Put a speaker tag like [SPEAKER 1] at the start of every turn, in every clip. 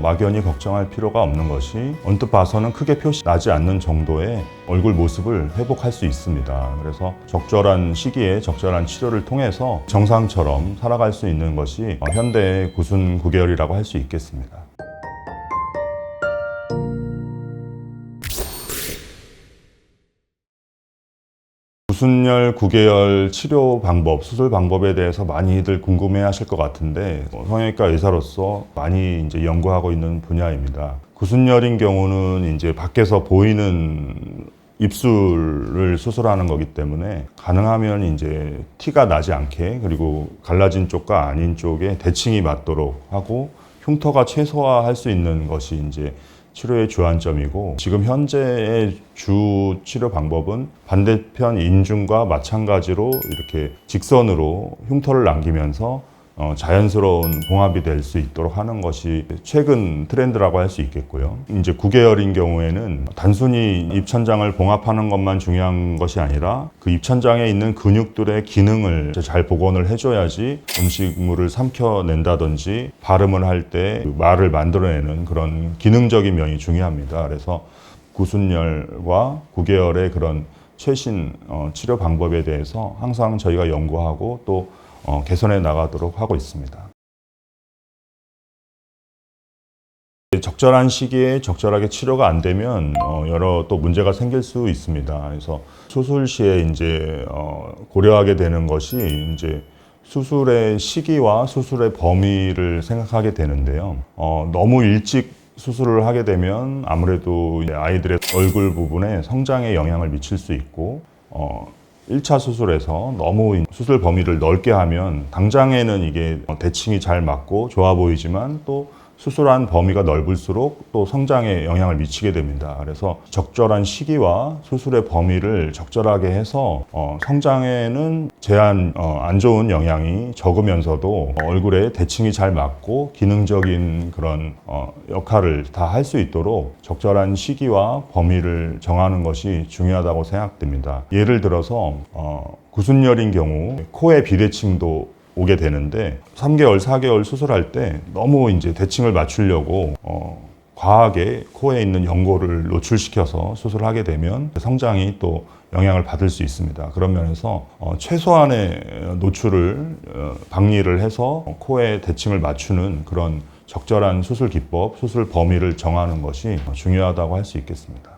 [SPEAKER 1] 막연히 걱정할 필요가 없는 것이 언뜻 봐서는 크게 표시 나지 않는 정도의 얼굴 모습을 회복할 수 있습니다. 그래서 적절한 시기에 적절한 치료를 통해서 정상처럼 살아갈 수 있는 것이 현대의 구순 9개월이라고 할 수 있겠습니다. 구순열 9개월 치료 방법, 수술 방법에 대해서 많이들 궁금해 하실 것 같은데 성형외과 의사로서 많이 이제 연구하고 있는 분야입니다. 구순열인 경우는 이제 밖에서 보이는 입술을 수술하는 거기 때문에 가능하면 이제 티가 나지 않게, 그리고 갈라진 쪽과 아닌 쪽에 대칭이 맞도록 하고 흉터가 최소화할 수 있는 것이 이제 치료의 주안점이고, 지금 현재의 주 치료 방법은 반대편 인중과 마찬가지로 이렇게 직선으로 흉터를 남기면서 자연스러운 봉합이 될 수 있도록 하는 것이 최근 트렌드라고 할 수 있겠고요. 이제 9개월인 경우에는 단순히 입천장을 봉합하는 것만 중요한 것이 아니라 그 입천장에 있는 근육들의 기능을 잘 복원을 해줘야지 음식물을 삼켜낸다든지 발음을 할 때 말을 만들어내는 그런 기능적인 면이 중요합니다. 그래서 구순열과 9개월의 그런 최신 치료 방법에 대해서 항상 저희가 연구하고 또 개선해 나가도록 하고 있습니다. 적절한 시기에 적절하게 치료가 안 되면 여러 또 문제가 생길 수 있습니다. 그래서 수술 시에 이제 고려하게 되는 것이 이제 수술의 시기와 수술의 범위를 생각하게 되는데요. 너무 일찍 수술을 하게 되면 아무래도 아이들의 얼굴 부분에 성장에 영향을 미칠 수 있고, 1차 수술에서 너무 수술 범위를 넓게 하면 당장에는 이게 대칭이 잘 맞고 좋아 보이지만 또 수술한 범위가 넓을수록 또 성장에 영향을 미치게 됩니다. 그래서 적절한 시기와 수술의 범위를 적절하게 해서 성장에는 안 좋은 영향이 적으면서도 얼굴에 대칭이 잘 맞고 기능적인 그런 역할을 다 할 수 있도록 적절한 시기와 범위를 정하는 것이 중요하다고 생각됩니다. 예를 들어서 구순열인 경우 코의 비대칭도 오게 되는데 3개월, 4개월 수술할 때 너무 이제 대칭을 맞추려고 과하게 코에 있는 연골을 노출시켜서 수술하게 되면 성장이 또 영향을 받을 수 있습니다. 그런 면에서 최소한의 노출을 박리를 해서 코에 대칭을 맞추는 그런 적절한 수술 기법, 수술 범위를 정하는 것이 중요하다고 할 수 있겠습니다.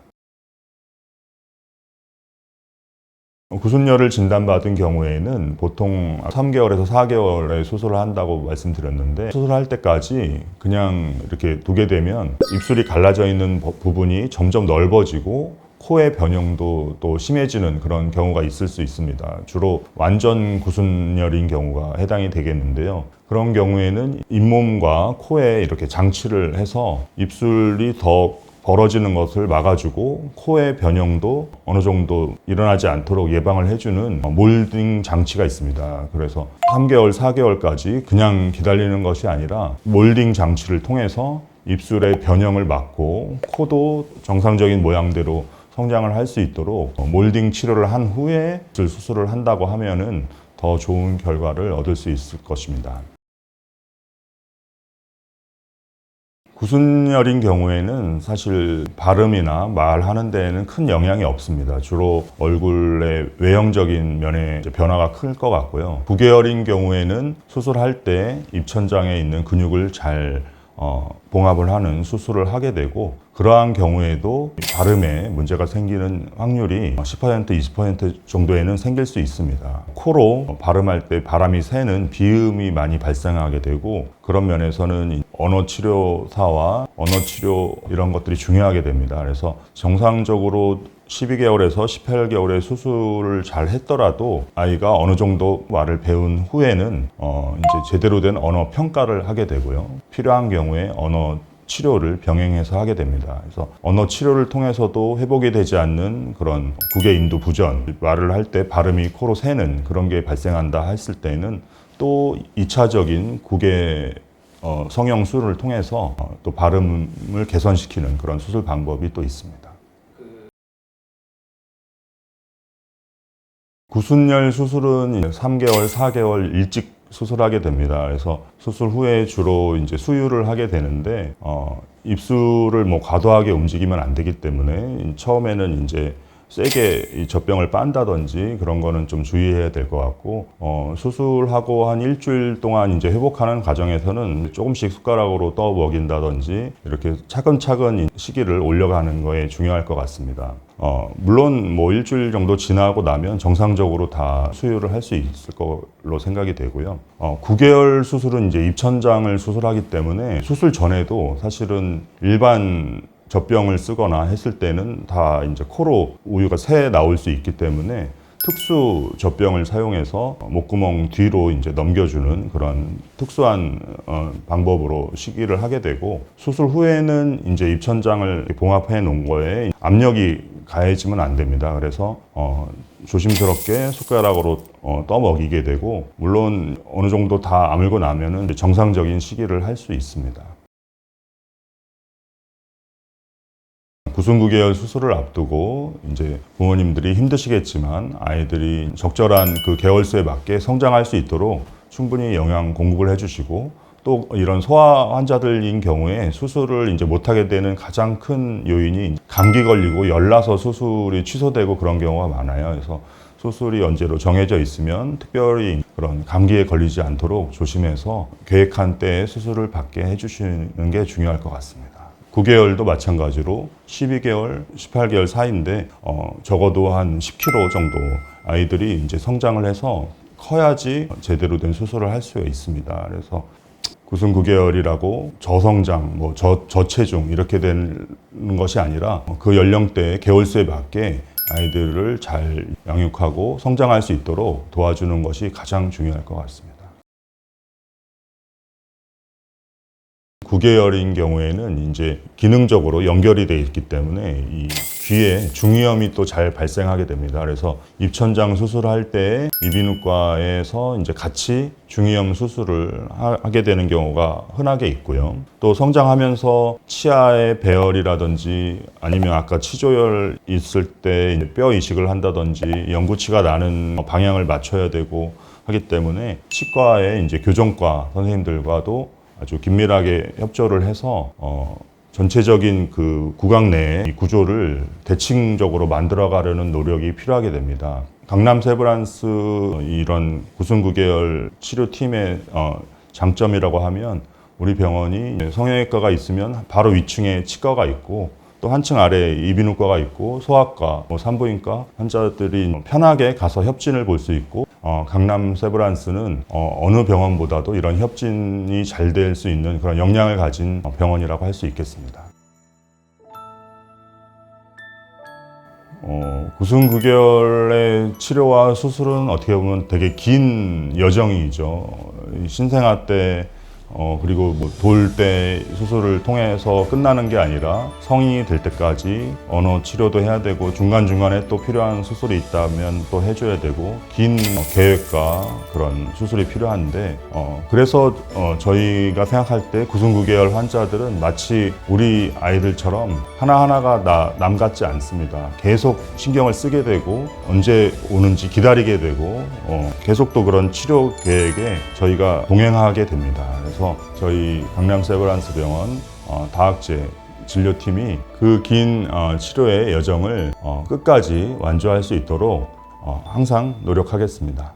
[SPEAKER 1] 구순열을 진단받은 경우에는 보통 3개월에서 4개월에 수술을 한다고 말씀드렸는데, 수술할 때까지 그냥 이렇게 두게 되면 입술이 갈라져 있는 부분이 점점 넓어지고 코의 변형도 또 심해지는 그런 경우가 있을 수 있습니다. 주로 완전 구순열인 경우가 해당이 되겠는데요. 그런 경우에는 잇몸과 코에 이렇게 장치를 해서 입술이 더 벌어지는 것을 막아주고 코의 변형도 어느 정도 일어나지 않도록 예방을 해주는 몰딩 장치가 있습니다. 그래서 3개월, 4개월까지 그냥 기다리는 것이 아니라 몰딩 장치를 통해서 입술의 변형을 막고 코도 정상적인 모양대로 성장을 할 수 있도록 몰딩 치료를 한 후에 수술을 한다고 하면은 더 좋은 결과를 얻을 수 있을 것입니다. 구순열인 경우에는 사실 발음이나 말하는 데에는 큰 영향이 없습니다. 주로 얼굴의 외형적인 면에 변화가 클 것 같고요. 9개월인 경우에는 수술할 때 입천장에 있는 근육을 잘 봉합을 하는 수술을 하게 되고, 그러한 경우에도 발음에 문제가 생기는 확률이 10%, 20% 정도에는 생길 수 있습니다. 코로 발음할 때 바람이 새는 비음이 많이 발생하게 되고, 그런 면에서는 언어 치료사와 언어 치료 이런 것들이 중요하게 됩니다. 그래서 정상적으로 12개월에서 18개월의 수술을 잘 했더라도 아이가 어느 정도 말을 배운 후에는 이제 제대로 된 언어 평가를 하게 되고요. 필요한 경우에 언어 치료를 병행해서 하게 됩니다. 그래서 언어 치료를 통해서도 회복이 되지 않는 그런 국의 인두 부전, 말을 할 때 발음이 코로 새는 그런 게 발생한다 했을 때는 또 2차적인 국의 성형 수술을 통해서 또 발음을 개선시키는 그런 수술 방법이 또 있습니다. 구순열 수술은 3개월, 4개월 일찍 수술하게 됩니다. 그래서 수술 후에 주로 이제 수유를 하게 되는데, 입술을 뭐 과도하게 움직이면 안 되기 때문에 처음에는 이제 세게 이 젖병을 빤다든지 그런 거는 좀 주의해야 될 것 같고, 수술하고 한 일주일 동안 이제 회복하는 과정에서는 조금씩 숟가락으로 떠 먹인다든지 이렇게 차근차근 시기를 올려가는 거에 중요할 것 같습니다. 물론 뭐 일주일 정도 지나고 나면 정상적으로 다 수유를 할 수 있을 걸로 생각이 되고요. 9개월 수술은 이제 입천장을 수술하기 때문에 수술 전에도 사실은 일반 젖병을 쓰거나 했을 때는 다 이제 코로 우유가 새 나올 수 있기 때문에 특수 젖병을 사용해서 목구멍 뒤로 이제 넘겨주는 그런 특수한 방법으로 시기를 하게 되고, 수술 후에는 이제 입천장을 봉합해 놓은 거에 압력이 가해지면 안 됩니다. 그래서 조심스럽게 숟가락으로 떠먹이게 되고, 물론 어느 정도 다 아물고 나면은 이제 정상적인 시기를 할 수 있습니다. 9순9개월 수술을 앞두고 이제 부모님들이 힘드시겠지만 아이들이 적절한 그 개월수에 맞게 성장할 수 있도록 충분히 영양 공급을 해주시고, 또 이런 소아 환자들인 경우에 수술을 이제 못하게 되는 가장 큰 요인이 감기 걸리고 열나서 수술이 취소되고 그런 경우가 많아요. 그래서 수술이 언제로 정해져 있으면 특별히 그런 감기에 걸리지 않도록 조심해서 계획한 때에 수술을 받게 해주시는 게 중요할 것 같습니다. 9개월도 마찬가지로 12개월, 18개월 사이인데 적어도 한 10kg 정도 아이들이 이제 성장을 해서 커야지 제대로 된 수술을 할 수가 있습니다. 그래서 9순9개월이라고 저성장, 뭐 저체중 이렇게 되는 것이 아니라 그 연령대 개월수에 맞게 아이들을 잘 양육하고 성장할 수 있도록 도와주는 것이 가장 중요할 것 같습니다. 9개월인 경우에는 이제 기능적으로 연결이 되어 있기 때문에 이 귀에 중이염이 또 잘 발생하게 됩니다. 그래서 입천장 수술할 때 이비인후과에서 이제 같이 중이염 수술을 하게 되는 경우가 흔하게 있고요. 또 성장하면서 치아의 배열이라든지 아니면 아까 치조혈 있을 때 뼈 이식을 한다든지 연구치가 나는 방향을 맞춰야 되고 하기 때문에 치과의 이제 교정과 선생님들과도 아주 긴밀하게 협조를 해서 전체적인 그 구강 내의 구조를 대칭적으로 만들어가려는 노력이 필요하게 됩니다. 강남 세브란스 이런 9순9개월 치료팀의 장점이라고 하면, 우리 병원이 성형외과가 있으면 바로 위층에 치과가 있고 또 한층 아래에 이비인후과가 있고 소아과, 산부인과 환자들이 편하게 가서 협진을 볼 수 있고, 강남 세브란스는 어느 병원보다도 이런 협진이 잘 될 수 있는 그런 역량을 가진 병원이라고 할 수 있겠습니다. 9순9개월의 치료와 수술은 어떻게 보면 되게 긴 여정이죠. 신생아 때 그리고 뭐 돌 때 수술을 통해서 끝나는 게 아니라 성인이 될 때까지 언어 치료도 해야 되고 중간중간에 또 필요한 수술이 있다면 또 해줘야 되고 긴 계획과 그런 수술이 필요한데, 그래서 저희가 생각할 때 9순9개월 환자들은 마치 우리 아이들처럼 하나하나가 남 같지 않습니다. 계속 신경을 쓰게 되고 언제 오는지 기다리게 되고 계속 또 그런 치료 계획에 저희가 동행하게 됩니다. 그래서 저희 강남 세브란스 병원 다학제 진료팀이 그 긴 치료의 여정을 끝까지 완주할 수 있도록 항상 노력하겠습니다.